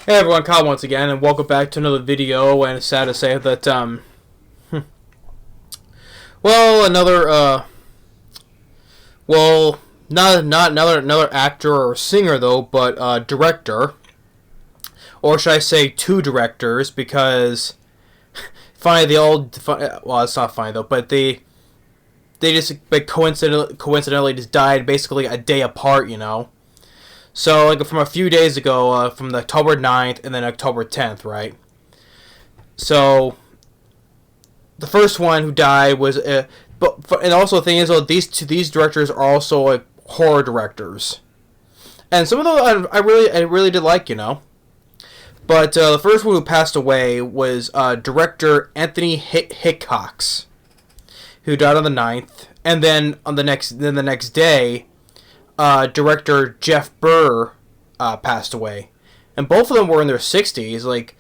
Hey everyone, Kyle once again, and welcome back to another video. And it's sad to say that, well, not another actor or singer though, but director, or should I say, two directors? Because finally well, it's not funny though, but they just coincidentally just died basically a day apart, you know. So, like, from a few days ago, from the October 9th and then October 10th, right? So, the first one who died was, and also the thing is, though, these directors are also, like, horror directors. And some of them I really did like, you know. But, the first one who passed away was, director Anthony Hickox, who died on the 9th. And then, the next day, director Jeff Burr passed away, and both of them were in their 60s. Like,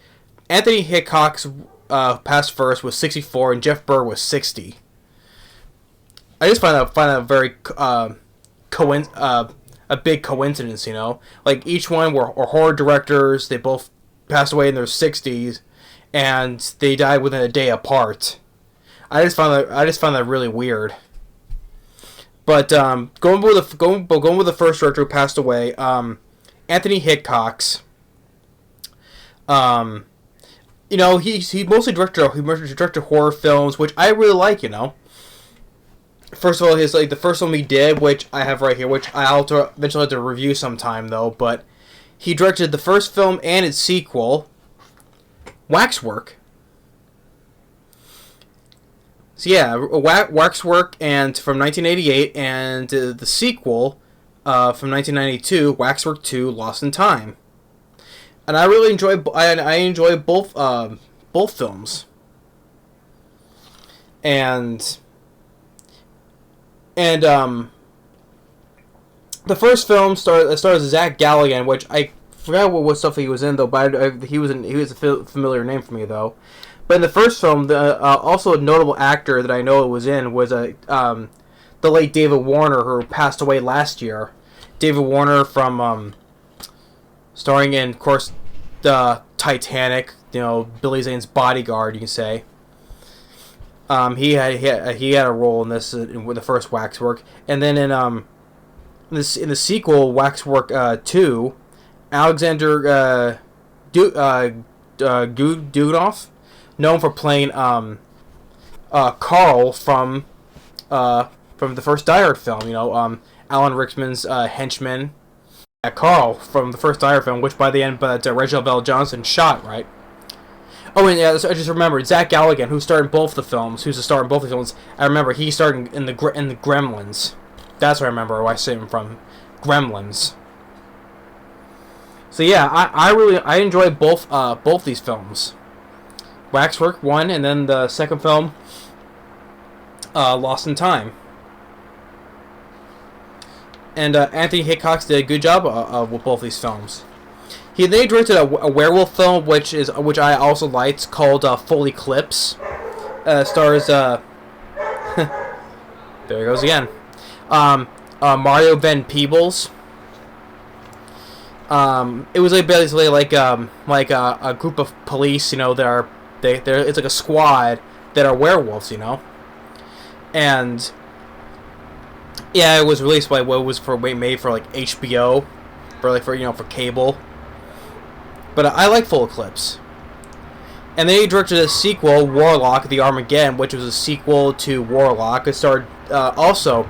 Anthony Hickox passed first, was 64, and Jeff Burr was 60. I just find that very a big coincidence, you know. Like, each one were horror directors. They both passed away in their 60s, and they died within a day apart. I just found that really weird. But going with the first director who passed away, Anthony Hickox. You know, he mostly directed horror films, which I really like. You know, first of all, the first film he did, which I have right here, which I'll eventually have to review sometime though. But he directed the first film and its sequel, Waxwork. So yeah, Waxwork, and from 1988, and the sequel from 1992, Waxwork 2: Lost in Time. And I really enjoy both films. And the first film stars Zach Galligan, which I forgot what stuff he was in though, but he was a familiar name for me though. But in the first film, also a notable actor that I know it was in was the late David Warner, who passed away last year. David Warner from starring in, of course, the Titanic. You know, Billy Zane's bodyguard, you can say. He had a role in this in the first Waxwork, and then in the sequel, Waxwork 2, Alexander Dugonoff, known for playing Carl from the first Die Hard film, you know, Alan Rickman's henchman. Carl from the first Die Hard film, which by the end, Reginald Bell Johnson shot, right? Oh, and yeah, I just remembered Zach Galligan, who starred in both the films. Who's the star in both the films? I remember he starred in the Gremlins. That's what I remember. Where I say him from, Gremlins. So yeah, I enjoy both these films. Waxwork 1, and then the second film, Lost in Time. And Anthony Hickox did a good job with both these films. He directed a werewolf film, which I also liked, called Full Eclipse. Stars there he goes again. Mario Van Peebles. It was basically like a group of police, you know, it's like a squad that are werewolves, you know. And yeah, it was released by made for like HBO, for cable. But I like Full Eclipse. And then he directed a sequel, Warlock: The Armageddon, which was a sequel to Warlock. It starred also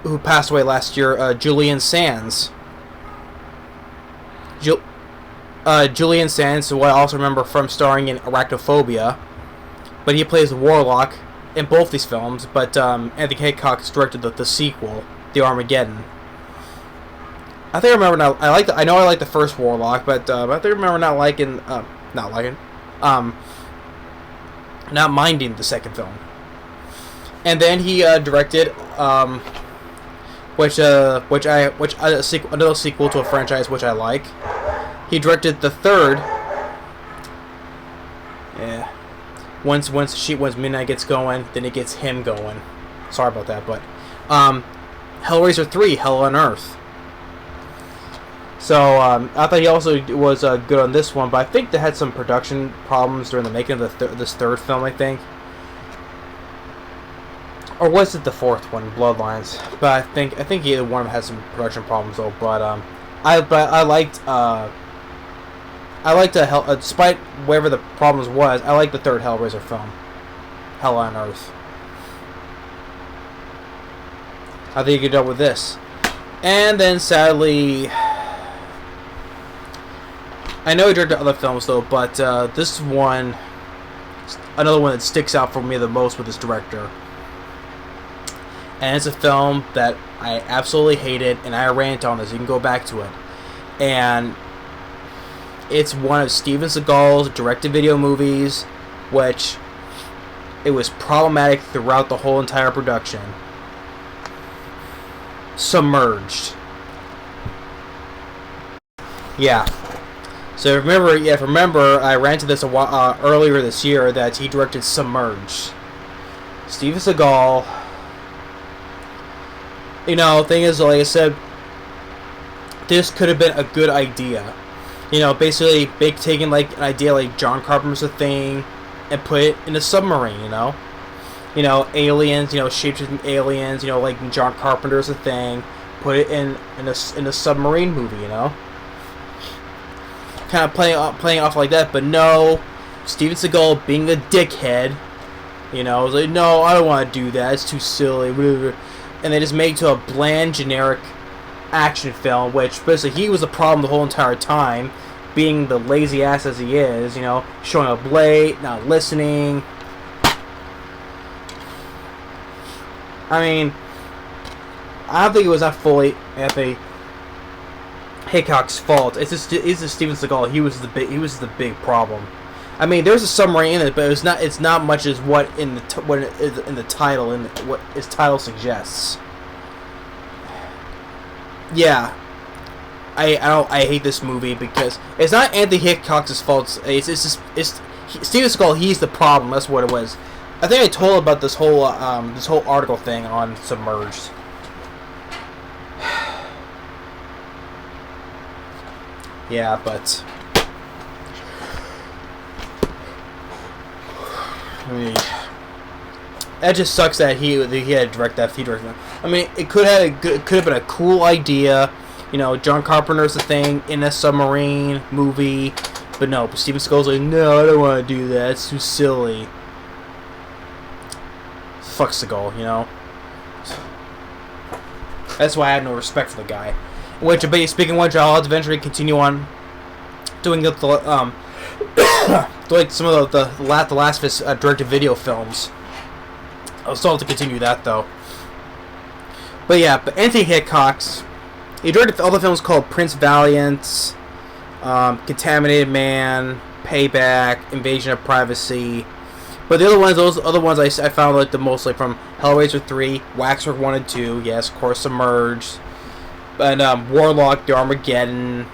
who passed away last year, Julian Sands. Julian Sands, who I also remember from starring in Arachnophobia, but he plays Warlock in both these films. But Anthony Hickox directed the sequel, The Armageddon. I think I remember now. I know I like the first Warlock, but I think I remember not minding the second film. And then he directed another sequel to a franchise which I like. He directed the third. Yeah. Once midnight gets going, then it gets him going. Sorry about that, but Hellraiser 3: Hell on Earth. So I thought he also was good on this one, but I think they had some production problems during the making of this third film, I think. Or was it the fourth one, Bloodlines? But I think either one of them had some production problems though. But I liked despite whatever the problems was, I liked the third Hellraiser film, Hell on Earth. I think you could do with this. And then sadly, I know he directed other films though, but this one, another one that sticks out for me the most with this director. And it's a film that I absolutely hated, and I rant on this. You can go back to it. And it's one of Steven Seagal's direct-to-video movies, which it was problematic throughout the whole entire production. Submerged. Yeah. So remember, I ranted this earlier this year that he directed Submerged. Steven Seagal. You know, thing is, like I said, this could have been a good idea. You know, basically, taking like an idea like John Carpenter's The Thing, and put it in a submarine. You know, aliens. You know, shapeshifting aliens. You know, like John Carpenter's The Thing. Put it in a submarine movie. You know, kind of playing off like that. But no, Steven Seagal being a dickhead. You know, was like, no, I don't want to do that. It's too silly. And they just made it to a bland, generic action film, which basically he was the problem the whole entire time, being the lazy ass as he is, you know, showing up late, not listening. I mean, I don't think it was not fully Anthony Hickox's fault. It's just Steven Seagal. He was the big problem. I mean, there's a submarine in it, but it's not much as what in the title and what its title suggests. Yeah, I hate this movie because it's not Anthony Hickox's fault. It's Steven Seagal. He's the problem. That's what it was. I think I told about this whole article thing on Submerged. Yeah, but. I mean, that just sucks that he had to direct that. I mean, it could have been a cool idea, you know. John Carpenter's The Thing in a submarine movie, but no. But Steven Seagal's like, no, I don't want to do that. It's too silly. Fuck Seagal, you know. That's why I have no respect for the guy. Which, speaking of which, I'll have to eventually continue on doing like some of the last of his direct-to-video films. I'll still have to continue that though. But yeah, but Anthony Hickox, he directed other films called Prince Valiant, Contaminated Man, Payback, Invasion of Privacy. But the other ones, those other ones I found like the most, like from Hellraiser 3, Waxwork 1 and 2, yes, of course, Submerged, and Warlock, The Armageddon.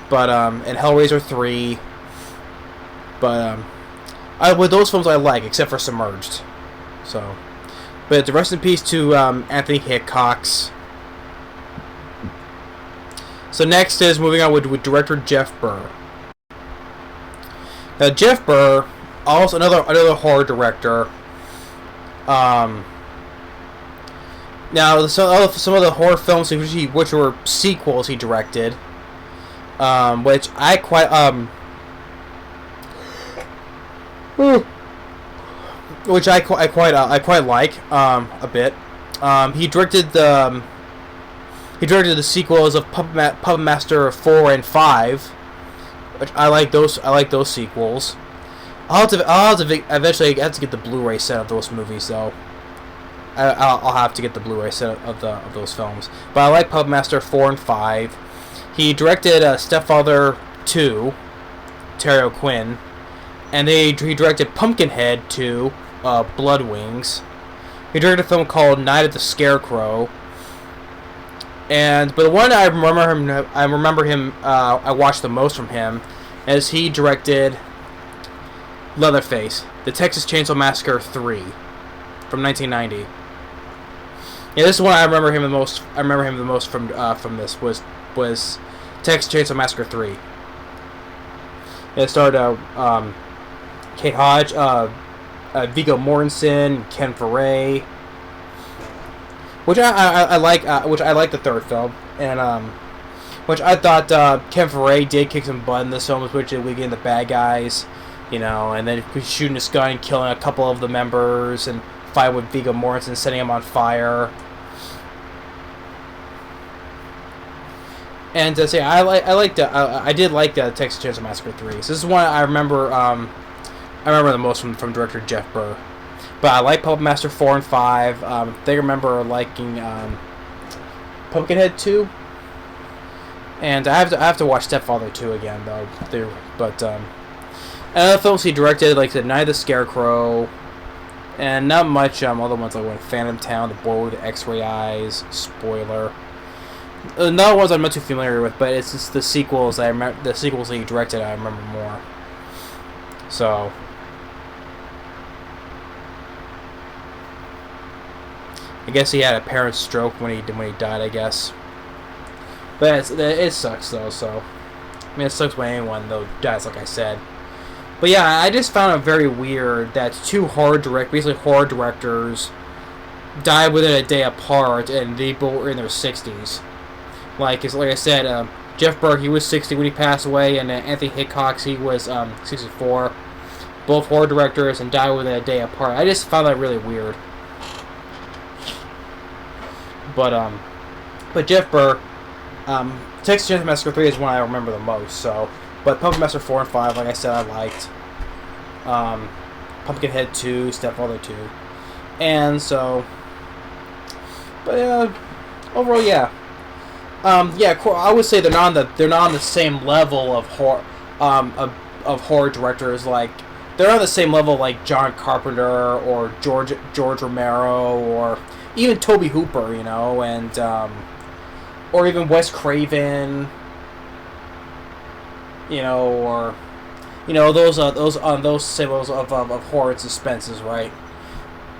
But and Hellraiser 3, but with those films I like, except for Submerged. So, but rest in peace to Anthony Hickox. So next is moving on with director Jeff Burr. Now Jeff Burr, also another horror director. Now some of the horror films which were sequels he directed. Which I quite like a bit. He directed the sequels of Puppet Master 4 and 5, which I like those sequels. I'll have to eventually have to get the Blu-ray set of those movies though. I'll have to get the Blu-ray set of those films. But I like Puppet Master 4 and 5. He directed Stepfather 2, Terry O'Quinn, and he directed Pumpkinhead 2, Blood Wings. He directed a film called Night of the Scarecrow. But the one I watched the most from him, is he directed Leatherface, The Texas Chainsaw Massacre 3, from 1990. Yeah, this is one I remember him the most. I remember him the most from this was Texas Chainsaw Massacre 3. It starred Kate Hodge, Viggo Mortensen, Ken Foray, which I like. Which I like the third film, and which I thought Ken Foray did kick some butt in this film, which we get the bad guys, you know, and then shooting his gun, killing a couple of the members, and fight with Viggo Mortensen, setting him on fire. And say I did like the Texas Chainsaw Massacre 3. So this is one I remember. I remember the most from director Jeff Burr. But I like Puppet Master 4 and 5. They remember liking Pumpkinhead 2. And I have to watch Stepfather 2 again though. Other films he directed, like the Night of the Scarecrow, and not much other ones like Phantom Town, The Boy with the X-Ray Eyes, spoiler. Another ones I'm not too familiar with, but it's just the sequels that I remember. The sequels that he directed, I remember more. So, I guess he had a parent stroke when he died. I guess, but it sucks though. So, I mean, it sucks when anyone though dies, like I said. But yeah, I just found it very weird that two basically horror directors, died within a day apart, and they both were in their 60s. Like I said, Jeff Burr, he was 60 when he passed away, and Anthony Hickox, he was 64. Both horror directors, and died within a day apart. I just found that really weird. But Jeff Burr, Texas Chainsaw Massacre 3 is one I remember the most. So, but Pumpkin Master 4 and 5, like I said, I liked. Pumpkinhead 2, Stepfather 2, and so. But overall, yeah. I would say they're not on the same level of horror directors. Like they're on the same level like John Carpenter or George Romero or even Tobe Hooper, you know, and or even Wes Craven, you know, or those same levels of horror and suspenses, right?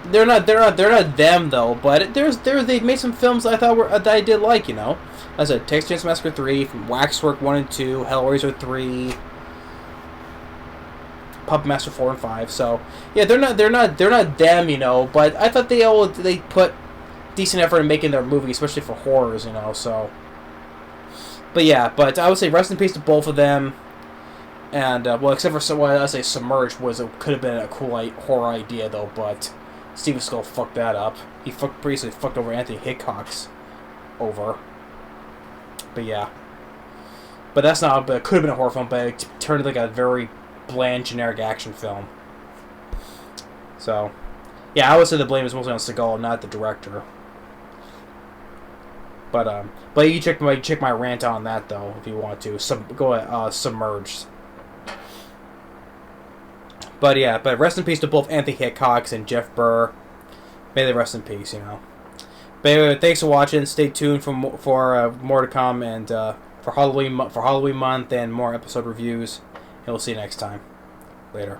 They're not them though, but they made some films that I did like, you know. As I said, Texas Chainsaw Massacre 3, from Waxwork 1 and 2, Hellraiser 3, Puppet Master 4 and 5. So yeah, they're not them, you know. But I thought they put decent effort in making their movie, especially for horrors, you know. So, but yeah, but I would say rest in peace to both of them. And well, except for I say Submerged could have been a cool horror idea though, but Steven Skull fucked that up. He basically fucked over Anthony Hickox over. But yeah. But that's not. But it could have been a horror film, but it turned like a very bland, generic action film. So, yeah, I would say the blame is mostly on Seagal, not the director. But you check my rant on that though if you want to. Go Submerged. But yeah, but rest in peace to both Anthony Hickox and Jeff Burr. May they rest in peace, you know. But anyway, thanks for watching. Stay tuned for more to come, and for Halloween month and more episode reviews. And we'll see you next time. Later.